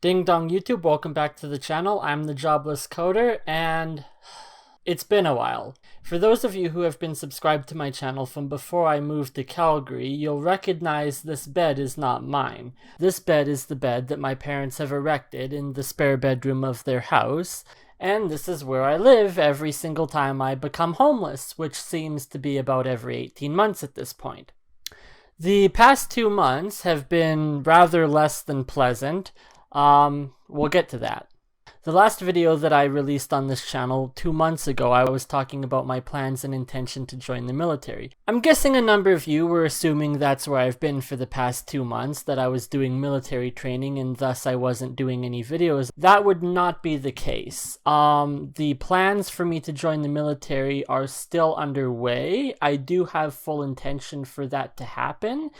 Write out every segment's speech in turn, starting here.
Ding dong YouTube, welcome back to the channel. I'm the Jobless Coder, and it's been a while. For those of you who have been subscribed to my channel from before I moved to Calgary, you'll recognize this bed is not mine. This bed is the bed that my parents have erected in the spare bedroom of their house, and this is where I live every single time I become homeless, which seems to be about every 18 months at this point. The past 2 months have been rather less than pleasant. We'll get to that. The last video that I released on this channel 2 months ago, I was talking about my plans and intention to join the military. I'm guessing a number of you were assuming that's where I've been for the past 2 months, that I was doing military training and thus I wasn't doing any videos. That would not be the case. The plans for me to join the military are still underway. I do have full intention for that to happen.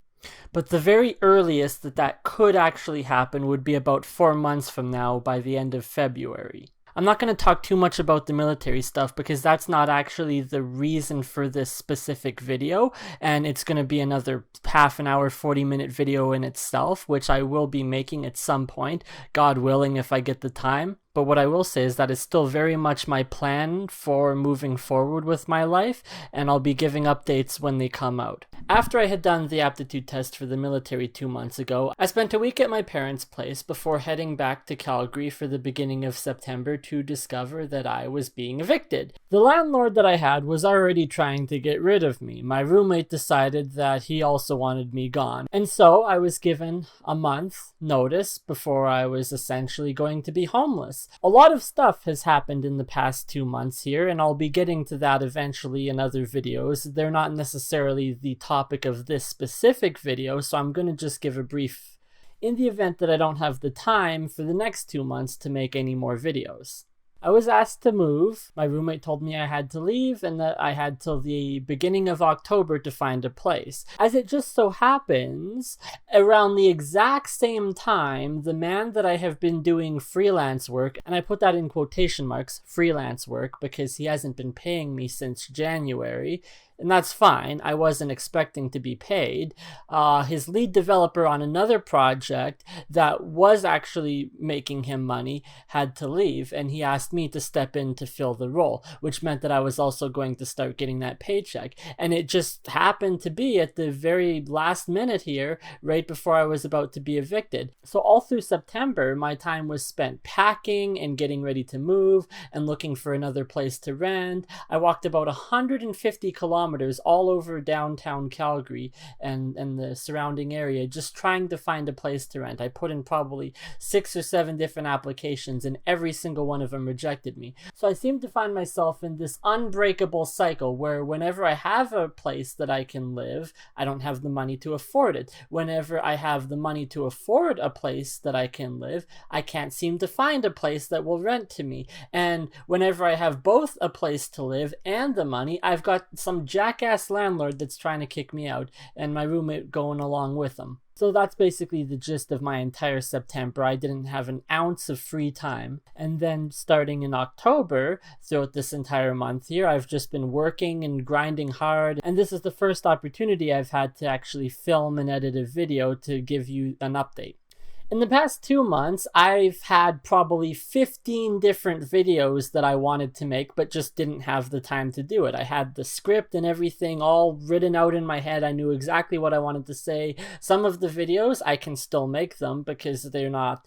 But the very earliest that could actually happen would be about 4 months from now, by the end of February. I'm not going to talk too much about the military stuff because that's not actually the reason for this specific video, and it's going to be another half an hour, 40-minute video in itself, which I will be making at some point, God willing, if I get the time. But what I will say is that it's still very much my plan for moving forward with my life, and I'll be giving updates when they come out. After I had done the aptitude test for the military 2 months ago, I spent a week at my parents' place before heading back to Calgary for the beginning of September to discover that I was being evicted. The landlord that I had was already trying to get rid of me. My roommate decided that he also wanted me gone, and so I was given a month notice before I was essentially going to be homeless. A lot of stuff has happened in the past 2 months here, and I'll be getting to that eventually in other videos. They're not necessarily the topic of this specific video, so I'm going to just give a brief in the event that I don't have the time for the next 2 months to make any more videos. I was asked to move. My roommate told me I had to leave and that I had till the beginning of October to find a place. As it just so happens, around the exact same time, the man that I have been doing freelance work, and I put that in quotation marks, freelance work, because he hasn't been paying me since January, and that's fine. I wasn't expecting to be paid. His lead developer on another project that was actually making him money had to leave, and he asked me to step in to fill the role, which meant that I was also going to start getting that paycheck. And it just happened to be at the very last minute here, right before I was about to be evicted. So all through September, my time was spent packing and getting ready to move and looking for another place to rent. I walked about 150 kilometers all over downtown Calgary and the surrounding area, just trying to find a place to rent. I put in probably 6 or 7 different applications, and every single one of them rejected me. So I seem to find myself in this unbreakable cycle where whenever I have a place that I can live, I don't have the money to afford it. Whenever I have the money to afford a place that I can live, I can't seem to find a place that will rent to me. And whenever I have both a place to live and the money, I've got some jackass landlord that's trying to kick me out, and my roommate going along with him. So that's basically the gist of my entire September. I didn't have an ounce of free time. And then starting in October, throughout this entire month here, I've just been working and grinding hard. And this is the first opportunity I've had to actually film and edit a video to give you an update. In the past 2 months, I've had probably 15 different videos that I wanted to make, but just didn't have the time to do it. I had the script and everything all written out in my head. I knew exactly what I wanted to say. Some of the videos, I can still make them because they're not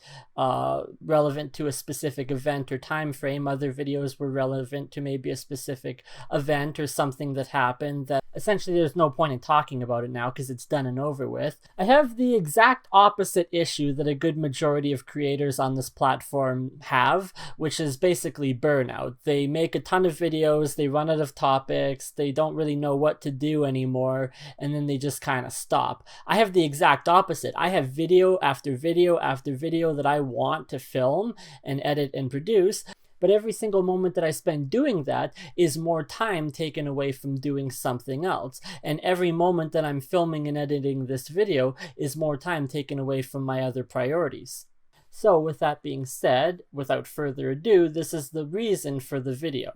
relevant to a specific event or time frame. Other videos were relevant to maybe a specific event or something that happened that essentially there's no point in talking about it now because it's done and over with. I have the exact opposite issue that a good majority of creators on this platform have, which is basically burnout. They make a ton of videos, they run out of topics, they don't really know what to do anymore, and then they just kind of stop. I have the exact opposite. I have video after video after video that I want to film and edit and produce, but every single moment that I spend doing that is more time taken away from doing something else. And every moment that I'm filming and editing this video is more time taken away from my other priorities. So with that being said, without further ado, this is the reason for the video.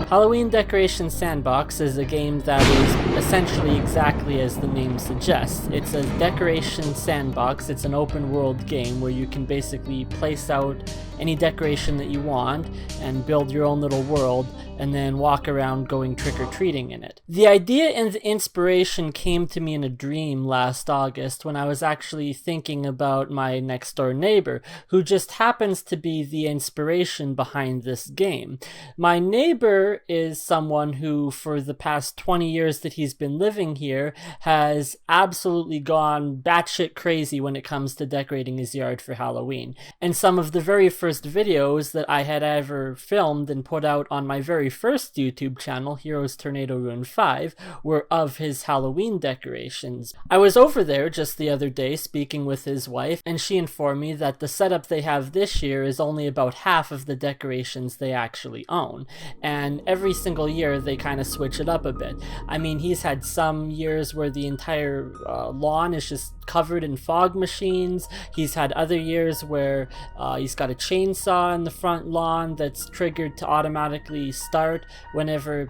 Halloween Decoration Sandbox is a game that is essentially exactly as the name suggests. It's a decoration sandbox. It's an open world game where you can basically place out any decoration that you want and build your own little world and then walk around going trick-or-treating in it. The idea and the inspiration came to me in a dream last August when I was actually thinking about my next door neighbor, who just happens to be the inspiration behind this game. My neighbor is someone who, for the past 20 years that he's been living here, has absolutely gone batshit crazy when it comes to decorating his yard for Halloween. And some of the very first videos that I had ever filmed and put out on my very first YouTube channel, Heroes Tornado Ruin 5, were of his Halloween decorations. I was over there just the other day speaking with his wife, and she informed me that the setup they have this year is only about half of the decorations they actually own. And every single year they kind of switch it up a bit. I mean, he's had some years where the entire lawn is just covered in fog machines. He's had other years where he's got a chainsaw in the front lawn that's triggered to automatically start whenever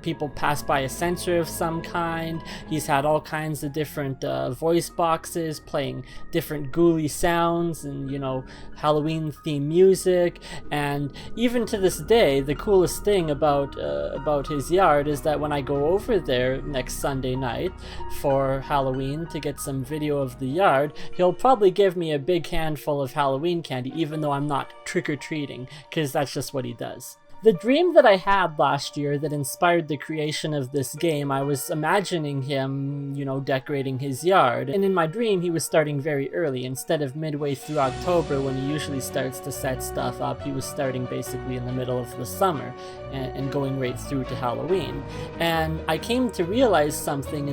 people pass by a sensor of some kind. He's had all kinds of different voice boxes playing different ghouly sounds and, you know, Halloween themed music. And even to this day, the coolest thing about his yard is that when I go over there next Sunday night for Halloween to get some video of the yard, he'll probably give me a big handful of Halloween candy, even though I'm not trick-or-treating, because that's just what he does. The dream that I had last year that inspired the creation of this game, I was imagining him, you know, decorating his yard. And in my dream, he was starting very early. Instead of midway through October when he usually starts to set stuff up, he was starting basically in the middle of the summer and going right through to Halloween. And I came to realize something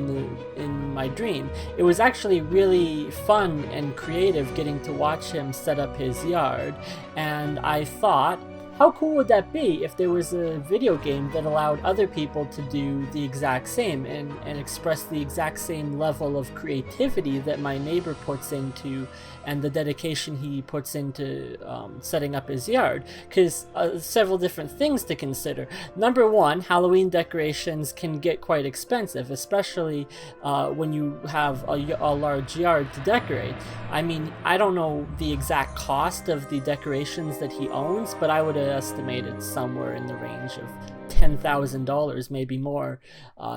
in my dream. It was actually really fun and creative getting to watch him set up his yard. And I thought, how cool would that be if there was a video game that allowed other people to do the exact same and express the exact same level of creativity that my neighbor puts into and the dedication he puts into setting up his yard? Because several different things to consider. Number one, Halloween decorations can get quite expensive, especially when you have a large yard to decorate. I mean, I don't know the exact cost of the decorations that he owns, but I would estimate it somewhere in the range of $10,000, maybe more,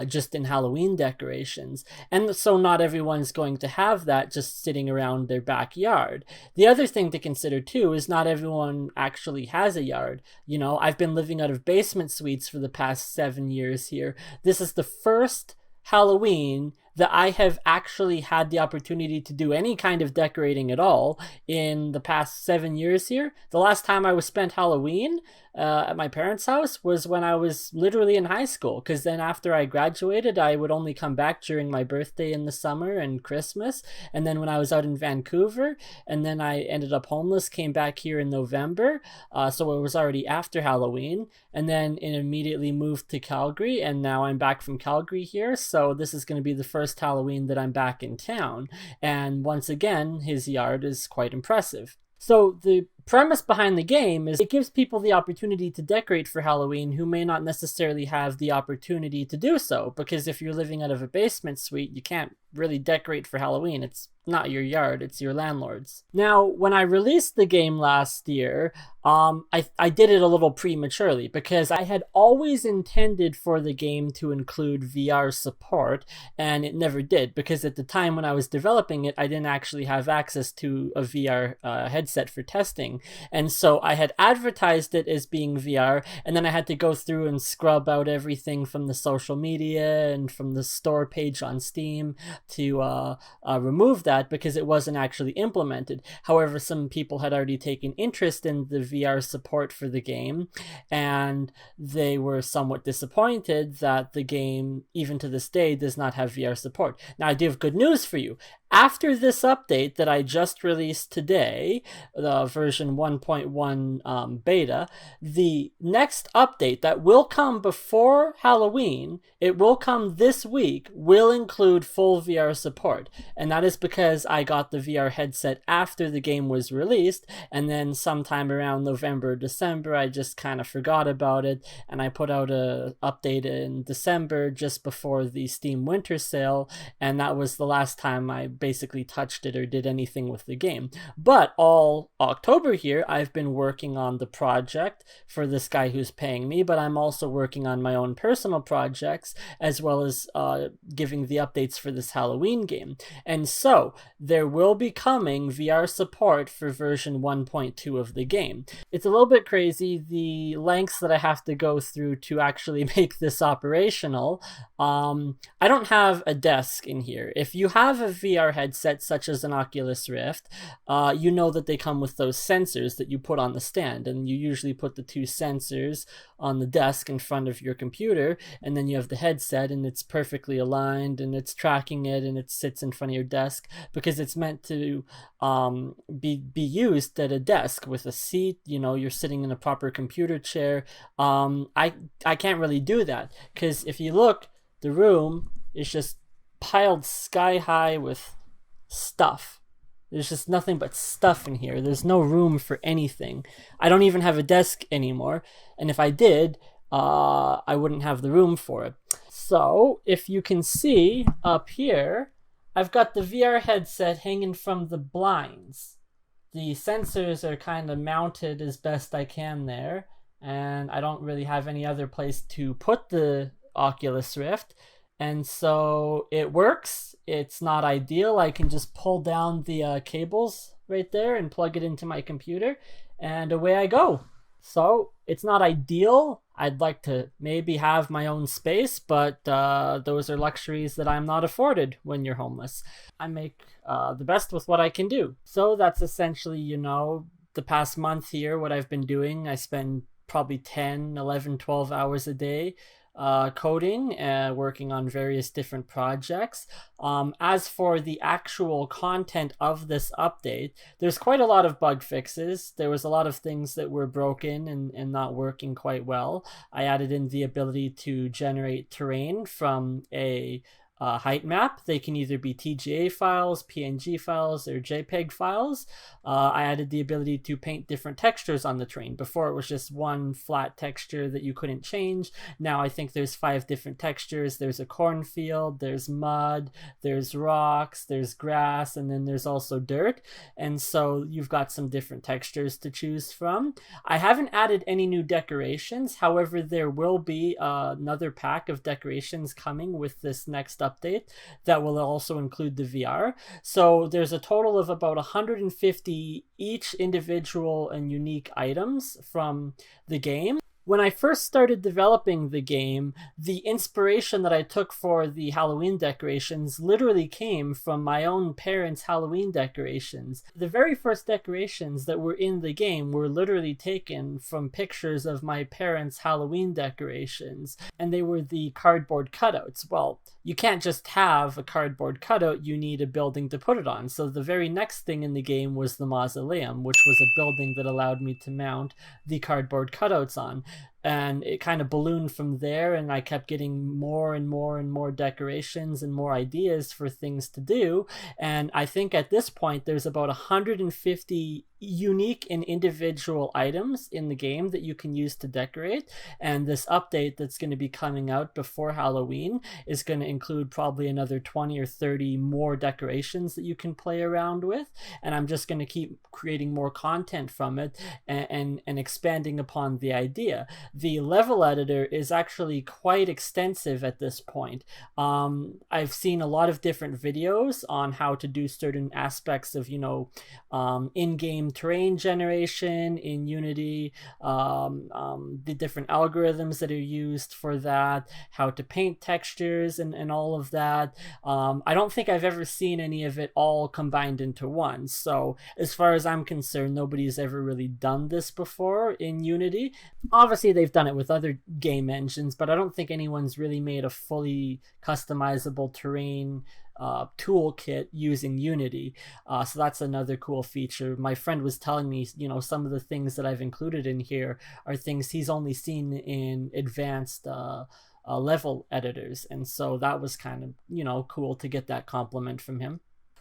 just in Halloween decorations. And so not everyone's going to have that just sitting around their backyard. The other thing to consider too is not everyone actually has a yard. You know, I've been living out of basement suites for the past 7 years here. This is the first Halloween that I have actually had the opportunity to do any kind of decorating at all in the past 7 years here. The last time I was spent Halloween at my parents' house was when I was literally in high school, because then after I graduated, I would only come back during my birthday in the summer and Christmas. And then when I was out in Vancouver, and then I ended up homeless, came back here in November, so it was already after Halloween, and then immediately moved to Calgary, and now I'm back from Calgary here, so this is going to be the first Halloween that I'm back in town. And once again, his yard is quite impressive. So the premise behind the game is it gives people the opportunity to decorate for Halloween who may not necessarily have the opportunity to do so, because if you're living out of a basement suite, you can't really decorate for Halloween. It's not your yard, it's your landlord's. Now, when I released the game last year, I did it a little prematurely because I had always intended for the game to include VR support, and it never did, because at the time when I was developing it, I didn't actually have access to a VR headset for testing. And so I had advertised it as being VR, and then I had to go through and scrub out everything from the social media and from the store page on Steam to remove that because it wasn't actually implemented. However, some people had already taken interest in the VR support for the game, and they were somewhat disappointed that the game, even to this day, does not have VR support. Now, I do have good news for you. After this update that I just released today, the version 1.1 beta, the next update that will come before Halloween, it will come this week, will include full VR support. And that is because I got the VR headset after the game was released, and then sometime around November or December, I just kind of forgot about it, and I put out a update in December just before the Steam Winter Sale, and that was the last time I basically touched it or did anything with the game. But all October here, I've been working on the project for this guy who's paying me, but I'm also working on my own personal projects, as well as giving the updates for this Halloween game. And so there will be coming VR support for version 1.2 of the game. It's a little bit crazy, the lengths that I have to go through to actually make this operational. I don't have a desk in here. If you have a VR headset such as an Oculus Rift, you know that they come with those sensors that you put on the stand, and you usually put the two sensors on the desk in front of your computer, and then you have the headset and it's perfectly aligned and it's tracking it and it sits in front of your desk because it's meant to be used at a desk with a seat. You know, you're sitting in a proper computer chair. I can't really do that because if you look, the room is just piled sky high with stuff. There's just nothing but stuff in here. There's no room for anything. I don't even have a desk anymore. And if I did, I wouldn't have the room for it. So if you can see up here, I've got the VR headset hanging from the blinds. The sensors are kind of mounted as best I can there. And I don't really have any other place to put the Oculus Rift. And so it works. It's not ideal. I can just pull down the cables right there and plug it into my computer, and away I go. So it's not ideal. I'd like to maybe have my own space, but those are luxuries that I'm not afforded when you're homeless. I make the best with what I can do. So that's essentially, you know, the past month here, what I've been doing. I spend probably 10, 11, 12 hours a day coding, working on various different projects. As for the actual content of this update, there's quite a lot of bug fixes. There was a lot of things that were broken and not working quite well. I added in the ability to generate terrain from a height map. They can either be TGA files, PNG files, or JPEG files. I added the ability to paint different textures on the terrain. Before it was just one flat texture that you couldn't change. Now I think there's 5 different textures. There's a cornfield, there's mud, there's rocks, there's grass, and then there's also dirt. And so you've got some different textures to choose from. I haven't added any new decorations. However, there will be another pack of decorations coming with this next update that will also include the VR. So there's a total of about 150 each individual and unique items from the game. When I first started developing the game, the inspiration that I took for the Halloween decorations literally came from my own parents' Halloween decorations. The very first decorations that were in the game were literally taken from pictures of my parents' Halloween decorations, and they were the cardboard cutouts. Well, you can't just have a cardboard cutout, you need a building to put it on. So the very next thing in the game was the mausoleum, which was a building that allowed me to mount the cardboard cutouts on. And it kind of ballooned from there, and I kept getting more and more and more decorations and more ideas for things to do. And I think at this point there's about 150 unique and individual items in the game that you can use to decorate. And this update that's going to be coming out before Halloween is going to include probably another 20 or 30 more decorations that you can play around with. And I'm just going to keep creating more content from it and expanding upon the idea. The level editor is actually quite extensive at this point. I've seen a lot of different videos on how to do certain aspects of, in-game terrain generation in Unity, the different algorithms that are used for that, how to paint textures and all of that. I don't think I've ever seen any of it all combined into one. So as far as I'm concerned, nobody's ever really done this before in Unity. Obviously, they've done it with other game engines, but I don't think anyone's really made a fully customizable terrain toolkit using Unity. So that's another cool feature. My friend was telling me, some of the things that I've included in here are things he's only seen in advanced level editors, and so that was kind of cool to get that compliment from him.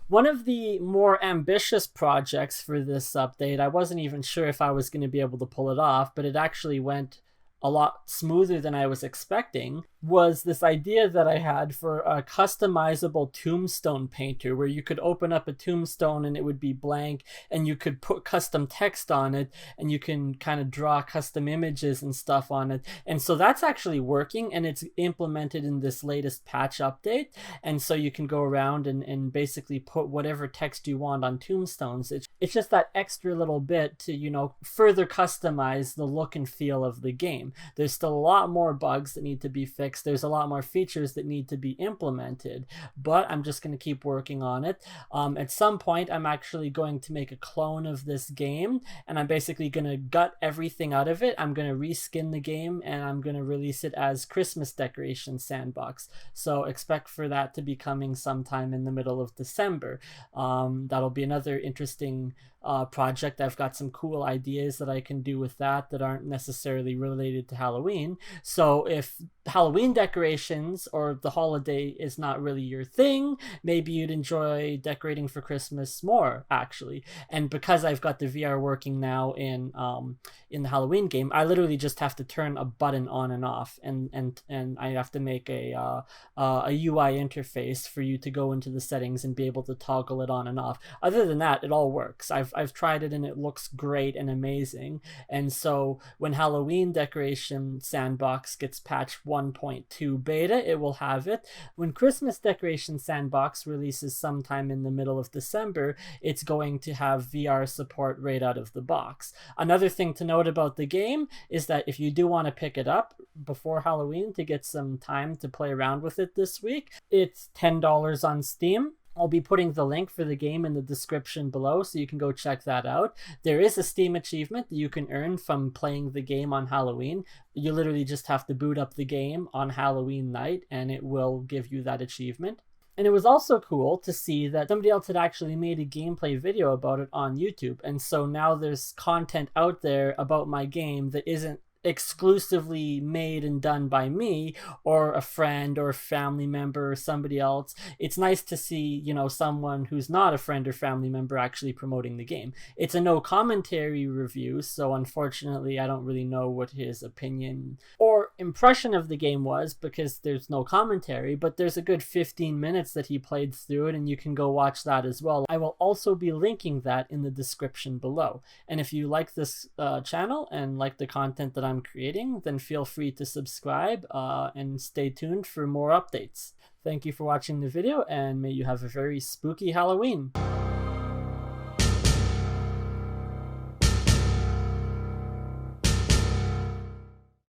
One of the more ambitious projects for this update, I wasn't even sure if I was going to be able to pull it off, but it actually went a lot smoother than I was expecting, was this idea that I had for a customizable tombstone painter, where you could open up a tombstone and it would be blank, and you could put custom text on it, and you can kind of draw custom images and stuff on it. And so that's actually working, and it's implemented in this latest patch update. And so you can go around and basically put whatever text you want on tombstones. It's just that extra little bit to, further customize the look and feel of the game. There's still a lot more bugs that need to be fixed. There's a lot more features that need to be implemented, but I'm just going to keep working on it. At some point, I'm actually going to make a clone of this game, and I'm basically going to gut everything out of it. I'm going to reskin the game, and I'm going to release it as Christmas Decoration Sandbox. So expect for that to be coming sometime in the middle of December. That'll be another interesting project. I've got some cool ideas that I can do with that aren't necessarily related to Halloween. So if Halloween decorations or the holiday is not really your thing, maybe you'd enjoy decorating for Christmas more, actually. And because I've got the VR working now in the Halloween game, I literally just have to turn a button on and off, and I have to make a UI interface for you to go into the settings and be able to toggle it on and off. Other than that, it all works. I've tried it and it looks great and amazing. And so when Halloween Decoration Sandbox gets patched 1.2 beta, it will have it. When Christmas Decoration Sandbox releases sometime in the middle of December, it's going to have VR support right out of the box. Another thing to note about the game is that if you do want to pick it up before Halloween to get some time to play around with it this week, it's $10 on Steam. I'll be putting the link for the game in the description below, so you can go check that out. There is a Steam achievement that you can earn from playing the game on Halloween. You literally just have to boot up the game on Halloween night, and it will give you that achievement. And it was also cool to see that somebody else had actually made a gameplay video about it on YouTube. And so now there's content out there about my game that isn't exclusively made and done by me or a friend or a family member or somebody else. It's nice to see, someone who's not a friend or family member actually promoting the game. It's a no commentary review, so unfortunately I don't really know what his opinion or impression of the game was, because there's no commentary, but there's a good 15 minutes that he played through it, and you can go watch that as well. I will also be linking that in the description below. And if you like this channel and like the content that I'm creating, then feel free to subscribe and stay tuned for more updates. Thank you for watching the video, and may you have a very spooky Halloween.